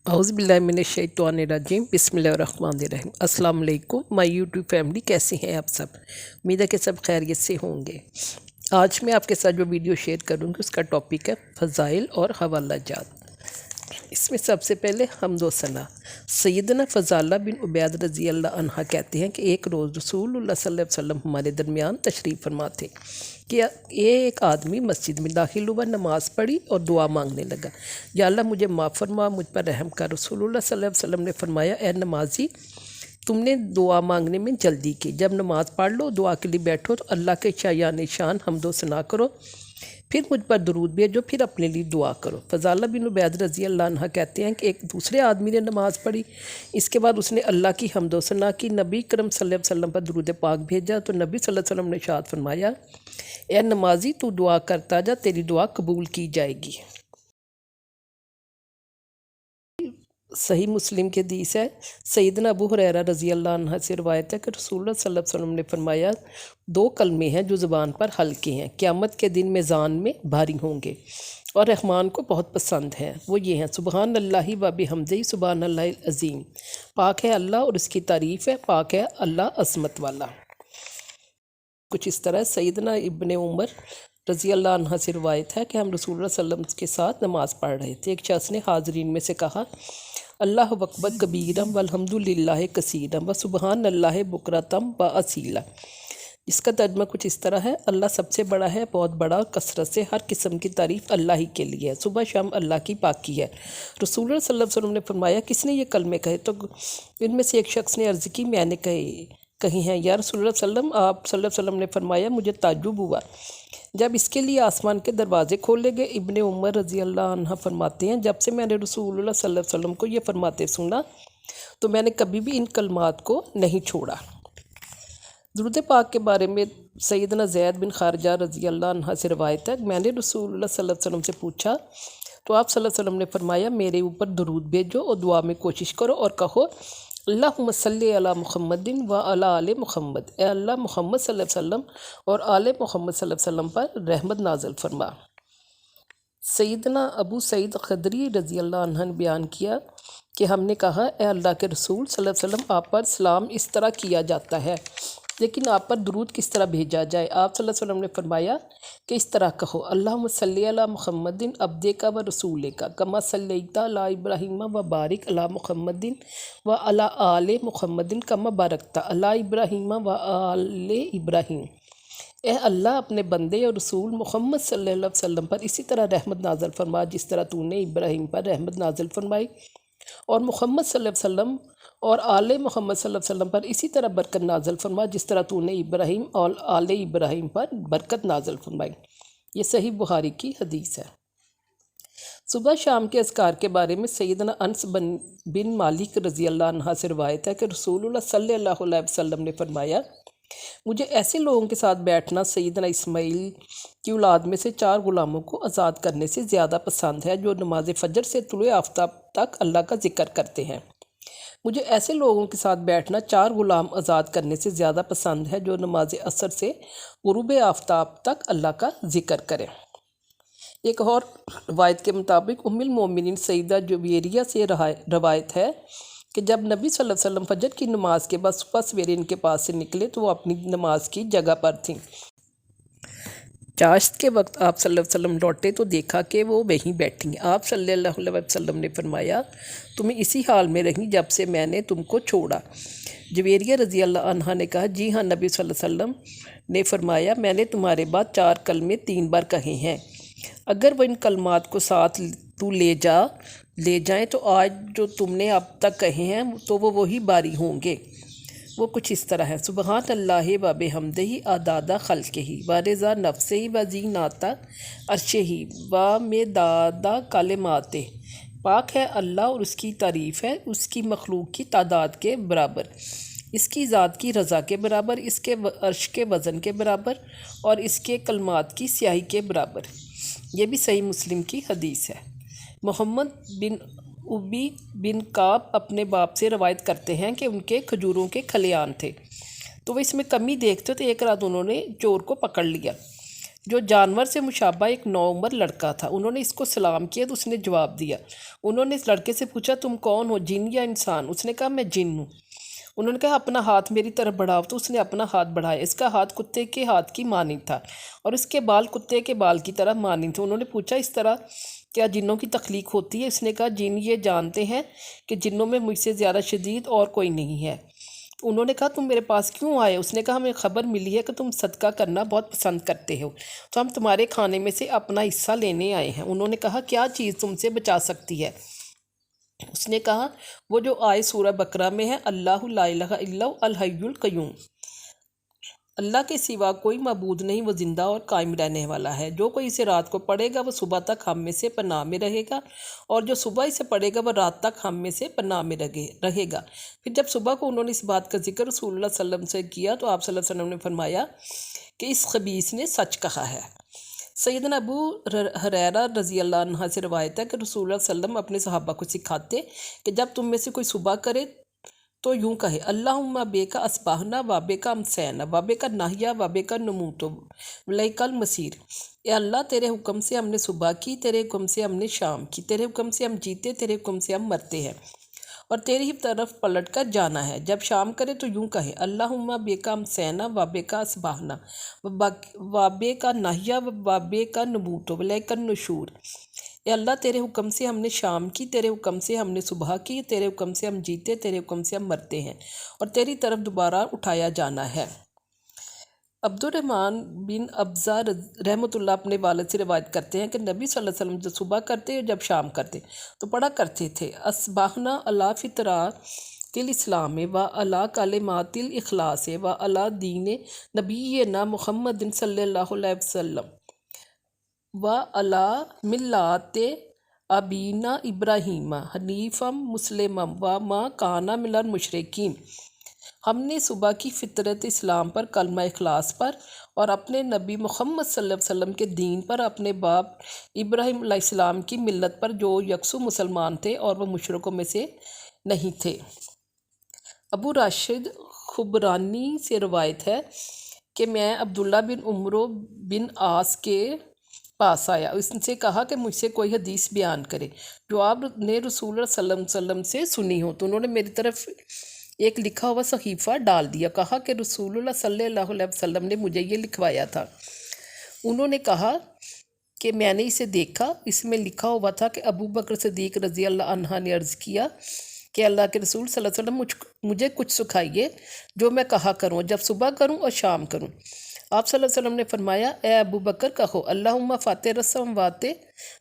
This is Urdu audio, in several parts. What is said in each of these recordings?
اعوذ باللہ من الشیطان الرجیم بسم اللہ الرحمن الرحیم۔ السلام علیکم مائی یوٹیوب فیملی، کیسے ہیں آپ سب؟ امید ہے کہ سب خیریت سے ہوں گے۔ آج میں آپ کے ساتھ جو ویڈیو شیئر کروں گی اس کا ٹاپک ہے فضائل اور حوالہ جات۔ اس میں سب سے پہلے حمد و ثنا۔ سیدنا فضالہ بن عبید رضی اللہ عنہ کہتے ہیں کہ ایک روز رسول اللہ صلی اللہ علیہ وسلم ہمارے درمیان تشریف فرما تھے کہ ایک آدمی مسجد میں داخل ہوا، نماز پڑھی اور دعا مانگنے لگا، یا اللہ مجھے معاف فرما، مجھ پر رحم کر۔ رسول اللہ صلی اللہ علیہ وسلم نے فرمایا، اے نمازی، تم نے دعا مانگنے میں جلدی کی، جب نماز پڑھ لو، دعا کے لیے بیٹھو تو اللہ کے شایان شان حمد و ثنا کرو، پھر مجھ پر درود بھیجو، پھر اپنے لیے دعا کرو۔ فضالہ بن عبید رضی اللہ عنہ کہتے ہیں کہ ایک دوسرے آدمی نے نماز پڑھی، اس کے بعد اس نے اللہ کی حمد و ثنا کی، نبی کرم صلی اللہ علیہ وسلم پر درود پاک بھیجا تو نبی صلی اللہ علیہ وسلم نے ارشاد فرمایا، اے نمازی، تو دعا کرتا جا، تیری دعا قبول کی جائے گی۔ صحیح مسلم کے حدیث ہے، سیدنا ابو ہریرہ رضی اللہ عنہ سے روایت ہے کہ رسول اللہ صلی اللہ علیہ وسلم نے فرمایا، دو کلمے ہیں جو زبان پر ہلکے ہیں، قیامت کے دن میزان میں بھاری ہوں گے اور رحمان کو بہت پسند ہیں، وہ یہ ہیں، سبحان اللہ و بحمدہ، سبحان اللہ العظیم، پاک ہے اللہ اور اس کی تعریف ہے، پاک ہے اللہ عظمت والا۔ کچھ اس طرح سیدنا ابن عمر رضی اللہ عنہ سے روایت ہے کہ ہم رسول اللہ صلی اللہ علیہ وسلم کے ساتھ نماز پڑھ رہے تھے، ایک شخص نے حاضرین میں سے کہا، اللہ اکبر کبیرم والحمد للہ کثیرم و سبحان اللہ بکرتم و اصیلا۔ اس کا ترجمہ کچھ اس طرح ہے، اللہ سب سے بڑا ہے، بہت بڑا، کثرت سے ہر قسم کی تعریف اللہ ہی کے لیے ہے، صبح شام اللہ کی پاکی ہے۔ رسول اللہ صلی اللہ علیہ وسلم نے فرمایا، کس نے یہ کلمے کہے؟ تو ان میں سے ایک شخص نے عرض کی، میں نے کہی ہیں یا رسول اللہ صلی اللہ علیہ وسلم۔ آپ صلی اللہ علیہ وسلم نے فرمایا، مجھے تعجب ہوا جب اس کے لیے آسمان کے دروازے کھولے گئے۔ ابن عمر رضی اللہ عنہ فرماتے ہیں، جب سے میں نے رسول اللہ صلی اللہ علیہ وسلم کو یہ فرماتے سنا تو میں نے کبھی بھی ان کلمات کو نہیں چھوڑا۔ درود پاک کے بارے میں سیدنا زید بن خارجہ رضی اللہ عنہ سے روایت ہے، میں نے رسول اللہ صلی اللہ علیہ وسلم سے پوچھا تو آپ صلی اللہ علیہ وسلم نے فرمایا، میرے اوپر درود بھیجو اور دعا میں کوشش کرو اور کہو، اللہم صلی علی محمد و علی آل محمد، اے اللہ محمد صلی اللہ علیہ وسلم اور آل محمد صلی اللہ علیہ وسلم پر رحمت نازل فرما۔ سیدنا ابو سعید خدری رضی اللہ عنہ نے بیان کیا کہ ہم نے کہا، اے اللہ کے رسول صلی اللہ علیہ وسلم، آپ پر سلام اس طرح کیا جاتا ہے، لیکن آپ پر درود کس طرح بھیجا جائے؟ آپ صلی اللہ علیہ وسلم نے فرمایا کہ اس طرح کہو، اللہم صلی علی محمد عبدک و رسولک کما صلیت علی ابراہیم و بارک علی محمد و علی آل محمد کما بارکت علی ابراہیم و آل ابراہیم۔ اے اللہ، اپنے بندے اور رسول محمد صلی اللہ علیہ وسلم پر اسی طرح رحمت نازل فرما جس طرح تو نے ابراہیم پر رحمت نازل فرمائی، اور محمد صلی اللہ علیہ وسلم اور آل محمد صلی اللہ علیہ وسلم پر اسی طرح برکت نازل فرما جس طرح تو نے ابراہیم اور آل ابراہیم پر برکت نازل فرمائی۔ یہ صحیح بخاری کی حدیث ہے۔ صبح شام کے اذکار کے بارے میں سیدنا انس بن مالک رضی اللہ عنہ سے روایت ہے کہ رسول اللہ صلی اللہ علیہ وسلم نے فرمایا، مجھے ایسے لوگوں کے ساتھ بیٹھنا سیدنا اسماعیل کی اولاد میں سے 4 غلاموں کو آزاد کرنے سے زیادہ پسند ہے جو نماز فجر سے طلوع آفتاب تک اللہ کا ذکر کرتے ہیں۔ مجھے ایسے لوگوں کے ساتھ بیٹھنا 4 غلام آزاد کرنے سے زیادہ پسند ہے جو نماز عصر سے غروب آفتاب تک اللہ کا ذکر کریں۔ ایک اور روایت کے مطابق ام المومنین سیدہ جویریہ سے روایت ہے کہ جب نبی صلی اللہ علیہ وسلم فجر کی نماز کے بعد صبح سویرے ان کے پاس سے نکلے تو وہ اپنی نماز کی جگہ پر تھیں۔ چاشت کے وقت آپ صلی اللہ علیہ وسلم لوٹے تو دیکھا کہ وہ وہیں بیٹھی ہیں۔ آپ صلی اللہ علیہ وسلم نے فرمایا، تمہیں اسی حال میں رہیں جب سے میں نے تم کو چھوڑا۔ جویریہ رضی اللہ عنہ نے کہا، جی ہاں، نبی صلی اللہ علیہ وسلم نے فرمایا، میں نے تمہارے بعد 4 کلمے 3 بار کہے ہیں، اگر وہ ان کلمات کو ساتھ تو لے جائیں تو آج جو تم نے اب تک کہے ہیں تو وہ وہی باری ہوں گے۔ وہ کچھ اس طرح ہے، سبحان اللہ و بحمدہ عداد خلقہ و رضا نفسہ و زینت عرشہ و مداد کلماتہ، پاک ہے اللہ اور اس کی تعریف ہے اس کی مخلوق کی تعداد کے برابر، اس کی ذات کی رضا کے برابر، اس کے عرش کے وزن کے برابر اور اس کے کلمات کی سیاہی کے برابر۔ یہ بھی صحیح مسلم کی حدیث ہے۔ محمد بن ابی بن کعب اپنے باپ سے روایت کرتے ہیں کہ ان کے کھجوروں کے کھلیان تھے، تو وہ اس میں کمی دیکھتے تو ایک رات انہوں نے چور کو پکڑ لیا۔ جو جانور سے مشابہ ایک نوعمر لڑکا تھا۔ انہوں نے اس کو سلام کیا تو اس نے جواب دیا۔ انہوں نے اس لڑکے سے پوچھا تم کون ہو، جن یا انسان؟ اس نے کہا میں جن ہوں۔ انہوں نے کہا اپنا ہاتھ میری طرف بڑھاؤ، تو اس نے اپنا ہاتھ بڑھایا۔ اس کا ہاتھ کتے کے ہاتھ کی مانند تھا اور اس کے بال کتے کے بال کی طرح مانند تھے۔ انہوں نے پوچھا اس طرح کیا جنوں کی تخلیق ہوتی ہے؟ اس نے کہا جن یہ جانتے ہیں کہ جنوں میں مجھ سے زیادہ شدید اور کوئی نہیں ہے۔ انہوں نے کہا تم میرے پاس کیوں آئے؟ اس نے کہا ہمیں خبر ملی ہے کہ تم صدقہ کرنا بہت پسند کرتے ہو، تو ہم تمہارے کھانے میں سے اپنا حصہ لینے آئے ہیں۔ انہوں نے کہا کیا چیز تم سے بچا سکتی ہے؟ اس نے کہا وہ جو آئے سورہ بقرہ میں ہے، اللہ لا الہ الا هو الحی القیوم، اللہ کے سوا کوئی معبود نہیں، وہ زندہ اور قائم رہنے والا ہے۔ جو کوئی اسے رات کو پڑھے گا وہ صبح تک ہم میں سے پناہ میں رہے گا، اور جو صبح اسے پڑھے گا وہ رات تک ہم میں سے پناہ میں رہے گا۔ پھر جب صبح کو انہوں نے اس بات کا ذکر رسول اللہ صلی اللہ علیہ وسلم سے کیا تو آپ صلی اللہ علیہ وسلم نے فرمایا کہ اس خبیث نے سچ کہا ہے۔ سیدنا ابو ہریرہ رضی اللہ عنہ سے روایت ہے کہ رسول اللہ صلی اللہ علیہ وسلم اپنے صحابہ کو سکھاتے کہ جب تم میں سے کوئی صبح کرے تو یوں کہے اللہم بے کا اسباہنا و بے کا امسینا و بے کا ناہیا و بے کا نموتو ولیک المصیر۔ اے اللہ تیرے حکم سے ہم نے صبح کی، تیرے حکم سے ہم نے شام کی، تیرے حکم سے ہم جیتے، تیرے حکم سے ہم مرتے ہیں، اور تیری ہی طرف پلٹ کر جانا ہے۔ جب شام کرے تو یوں کہے اللہم بے کا امسینا و بے کا اسباہنا و بے کا ناہیا و بے کا نموتو ولیک النشور۔ اے اللہ تیرے حکم سے ہم نے شام کی، تیرے حکم سے ہم نے صبح کی، تیرے حکم سے ہم جیتے، تیرے حکم سے ہم مرتے ہیں، اور تیری طرف دوبارہ اٹھایا جانا ہے۔ عبد الرحمن بن ابزہ رحمۃ اللہ اپنے والد سے روایت کرتے ہیں کہ نبی صلی اللہ علیہ وسلم جب صبح کرتے اور جب شام کرتے تو پڑھا کرتے تھے اسباحنا علی فطرات الاسلام و علی کلمات الاخلاص و علی دین نبینا محمد صلی اللہ علیہ وسلم و علی ملات ابینا ابراہیم حنیفم مسلمم و ما کانا من المشرکین۔ ہم نے صبح کی فطرت اسلام پر، کلمہ اخلاص پر، اور اپنے نبی محمد صلی اللہ علیہ وسلم کے دین پر، اپنے باپ ابراہیم علیہ السلام کی ملت پر جو یکسو مسلمان تھے اور وہ مشرکوں میں سے نہیں تھے۔ ابو راشد خبرانی سے روایت ہے کہ میں عبداللہ بن عمرو بن عاص کے پاس آیا، اس سے کہا کہ مجھ سے کوئی حدیث بیان کرے جو آپ نے رسول اللہ صلی اللہ علیہ وسلم سے سنی ہو، تو انہوں نے میری طرف ایک لکھا ہوا صحیفہ ڈال دیا، کہا کہ رسول اللہ صلی اللہ علیہ وسلم نے مجھے یہ لکھوایا تھا۔ انہوں نے کہا کہ میں نے اسے دیکھا، اس میں لکھا ہوا تھا کہ ابو بکر صدیق رضی اللہ عنہ نے عرض کیا کہ اللہ کے رسول صلی اللہ علیہ وسلم مجھے کچھ سکھائیے جو میں کہا کروں جب صبح کروں اور شام کروں۔ آپ صلی اللہ علیہ وسلم نے فرمایا اے ابو بکر کہو اللہم فاطر السماوات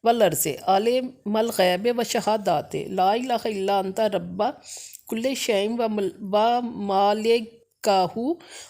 والارض عالم الغیب والشہادات لا الہ الا انت رب کل شیء و مالکہ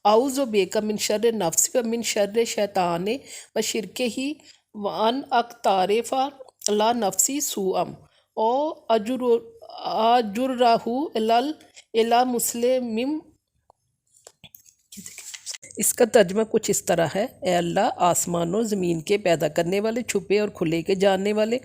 اعوذ بک من شر نفسی و من شر شیطان و شرکہ وان اقترف علی نفسی سوءا او اجرہ الی مسلم۔ اس کا ترجمہ کچھ اس طرح ہے، اے اللہ آسمان و زمین کے پیدا کرنے والے، چھپے اور کھلے کے جاننے والے،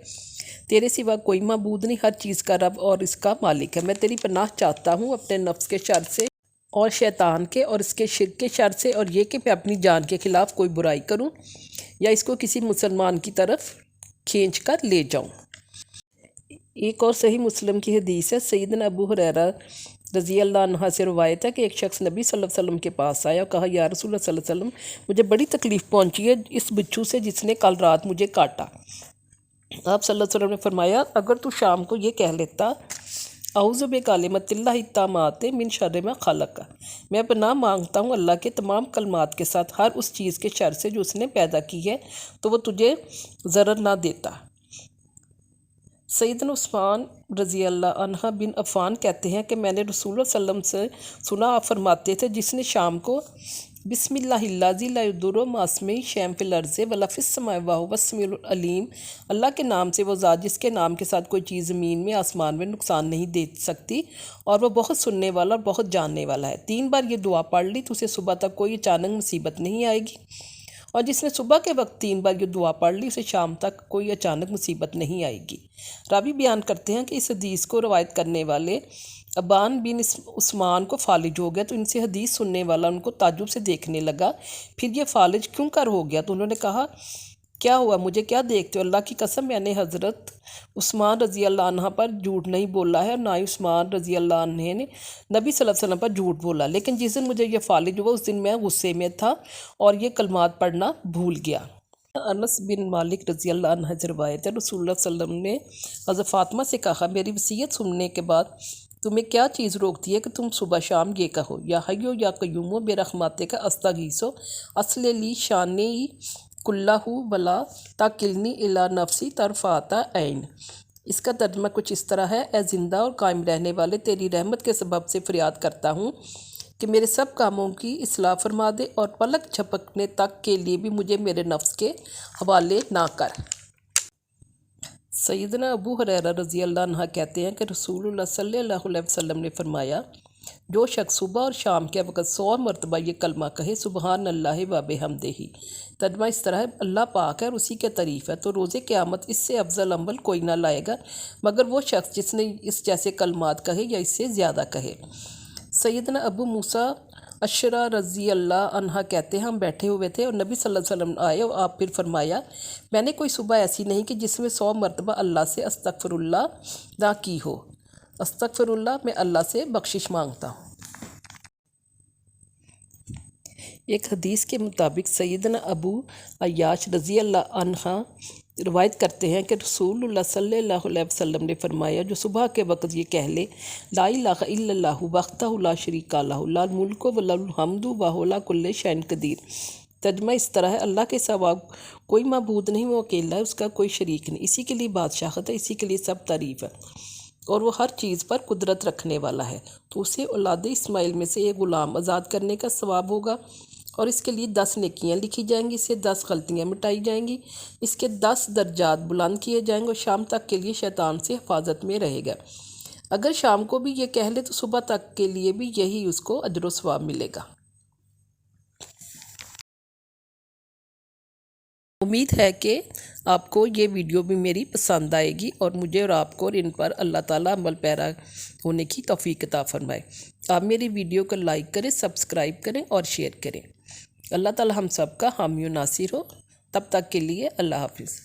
تیرے سوا کوئی معبود نہیں، ہر چیز کا رب اور اس کا مالک ہے۔ میں تیری پناہ چاہتا ہوں اپنے نفس کے شر سے اور شیطان کے اور اس کے شرک کے شر سے، اور یہ کہ میں اپنی جان کے خلاف کوئی برائی کروں یا اس کو کسی مسلمان کی طرف کھینچ کر لے جاؤں۔ ایک اور صحیح مسلم کی حدیث ہے، سیدنا ابو ہریرہ رضی اللہ عنہ سے روایت ہے کہ ایک شخص نبی صلی اللہ علیہ وسلم کے پاس آیا اور کہا یا رسول اللہ صلی اللہ علیہ وسلم مجھے بڑی تکلیف پہنچی ہے اس بچھو سے جس نے کل رات مجھے کاٹا۔ آپ صلی اللہ علیہ وسلم نے فرمایا اگر تو شام کو یہ کہہ لیتا اعوذ بکلمات اللہ التامات من شر ما خلق، میں پناہ مانگتا ہوں اللہ کے تمام کلمات کے ساتھ ہر اس چیز کے شر سے جو اس نے پیدا کی ہے، تو وہ تجھے ضرر نہ دیتا۔ سیدنا عثمان رضی اللہ عنہ بن عفان کہتے ہیں کہ میں نے رسول اللہ صلی اللہ علیہ وسلم سے سنا آپ فرماتے تھے جس نے شام کو بسم اللہ الذی لا یضر مع اسمہ شیء فی الارض ولا فی السماء وہو السمیع العلیم، اللہ کے نام سے وہ ذات جس کے نام کے ساتھ کوئی چیز زمین میں آسمان میں نقصان نہیں دے سکتی اور وہ بہت سننے والا اور بہت جاننے والا ہے۔ 3 بار یہ دعا پڑھ لی تو اسے صبح تک کوئی اچانک مصیبت نہیں آئے گی، اور جس نے صبح کے وقت 3 بار یہ دعا پڑھ لی اسے شام تک کوئی اچانک مصیبت نہیں آئے گی۔ راوی بیان کرتے ہیں کہ اس حدیث کو روایت کرنے والے ابان بن عثمان کو فالج ہو گیا تو ان سے حدیث سننے والا ان کو تعجب سے دیکھنے لگا، پھر یہ فالج کیوں کر ہو گیا؟ تو انہوں نے کہا کیا ہوا، مجھے کیا دیکھتے ہو؟ اللہ کی قسم میں نے حضرت عثمان رضی اللہ عنہ پر جھوٹ نہیں بولا ہے، اور نہ ہی عثمان رضی اللہ عنہ نے نبی صلی اللہ علیہ وسلم پر جھوٹ بولا، لیکن جس دن مجھے یہ فالج ہوا اس دن میں غصے میں تھا اور یہ کلمات پڑھنا بھول گیا۔ انس بن مالک رضی اللہ عنہ سے روایت ہے، رسول اللہ صلی اللہ علیہ وسلم نے حضرت فاطمہ سے کہا میری وصیت سننے کے بعد تمہیں کیا چیز روکتی ہے کہ تم صبح شام یہ کہو یا حیو یا قیومو بے رحمتک کا استغیثو اصل لی شانی کلہ ولا تاکلنی الی نفسی طرفات عین۔ اس کا ترجمہ کچھ اس طرح ہے، اے زندہ اور قائم رہنے والے، تیری رحمت کے سبب سے فریاد کرتا ہوں کہ میرے سب کاموں کی اصلاح فرما دے اور پلک جھپکنے تک کے لیے بھی مجھے میرے نفس کے حوالے نہ کر۔ سیدنا ابو ہریرہ رضی اللہ عنہ کہتے ہیں کہ رسول اللہ صلی اللہ علیہ وسلم نے فرمایا جو شخص صبح اور شام کے وقت 100 مرتبہ یہ کلمہ کہے سبحان اللہ و بحمدہ، ترجمہ اس طرح ہے اللہ پاک ہے اور اسی کے تعریف ہے، تو روز قیامت اس سے افضل عمل کوئی نہ لائے گا مگر وہ شخص جس نے اس جیسے کلمات کہے یا اس سے زیادہ کہے۔ سیدنا ابو موسیٰ اشعری رضی اللہ عنہ کہتے ہیں ہم بیٹھے ہوئے تھے اور نبی صلی اللہ علیہ وسلم آئے اور آپ پھر فرمایا میں نے کوئی صبح ایسی نہیں کہ جس میں 100 مرتبہ اللہ سے استغفر اللہ نہ کی ہو، استغفر اللہ میں اللہ سے بخشش مانگتا ہوں۔ ایک حدیث کے مطابق سیدنا ابو عیاش رضی اللہ عنہ روایت کرتے ہیں کہ رسول اللہ صلی اللہ علیہ وسلم نے فرمایا جو صبح کے وقت یہ کہہ لے لا الہ الا اللہ وحدہ لا شریک لہ لہ الملک و لہ الحمد وہو علی کل شیء قدیر، ترجمہ اس طرح ہے اللہ کے سوا کوئی معبود نہیں، وہ اکیلا ہے، اس کا کوئی شریک نہیں، اسی کے لیے بادشاہت ہے، اسی کے لیے سب تعریف ہے اور وہ ہر چیز پر قدرت رکھنے والا ہے، تو اسے اولاد اسماعیل میں سے ایک غلام آزاد کرنے کا ثواب ہوگا اور اس کے لیے 10 نیکیاں لکھی جائیں گی، اس سے 10 غلطیاں مٹائی جائیں گی، اس کے 10 درجات بلند کیے جائیں گے اور شام تک کے لیے شیطان سے حفاظت میں رہے گا۔ اگر شام کو بھی یہ کہہ لے تو صبح تک کے لیے بھی یہی اس کو اجر و ثواب ملے گا۔ امید ہے کہ آپ کو یہ ویڈیو بھی میری پسند آئے گی اور مجھے اور آپ کو اور ان پر اللہ تعالیٰ عمل پیرا ہونے کی توفیق عطا فرمائے۔ آپ میری ویڈیو کو لائک کریں، سبسکرائب کریں اور شیئر کریں۔ اللہ تعالیٰ ہم سب کا حامی و ناصر ہو، تب تک کے لیے اللہ حافظ۔